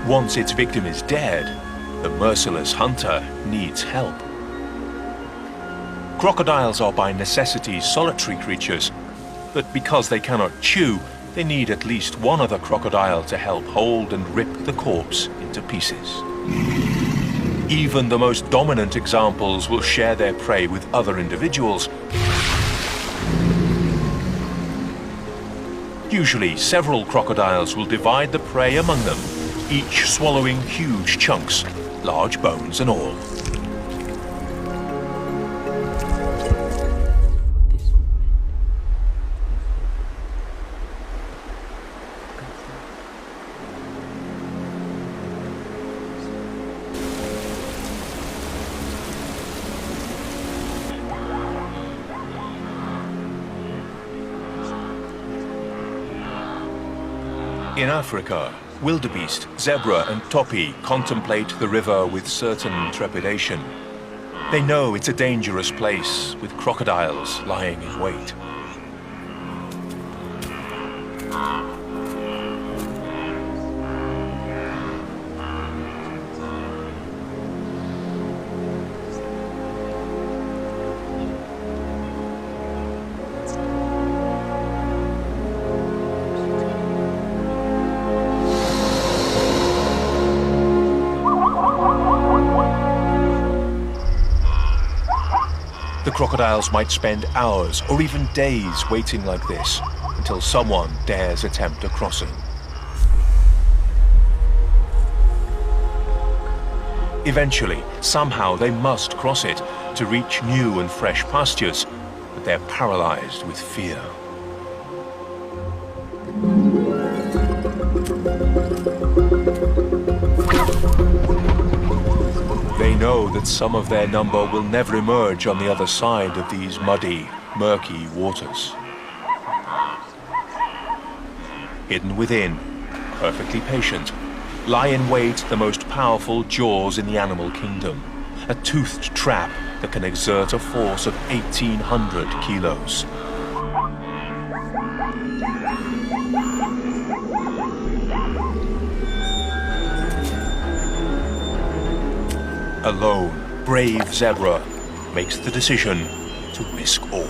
Once its victim is dead, the merciless hunter needs help. Crocodiles are by necessity solitary creatures, but because they cannot chew, they need at least one other crocodile to help hold and rip the corpse into pieces. Even the most dominant examples will share their prey with other individuals. Usually, several crocodiles will divide the prey among them, each swallowing huge chunks, large bones and all. In Africa, wildebeest, zebra and topi contemplate the river with certain trepidation. They know it's a dangerous place with crocodiles lying in wait. The crocodiles might spend hours or even days waiting like this until someone dares attempt a crossing. Eventually, somehow they must cross it to reach new and fresh pastures, but they're paralyzed with fear. They know that some of their number will never emerge on the other side of these muddy, murky waters. Hidden within, perfectly patient, lie in wait the most powerful jaws in the animal kingdom, a toothed trap that can exert a force of 1,800 kilos. A lone, brave zebra makes the decision to risk all.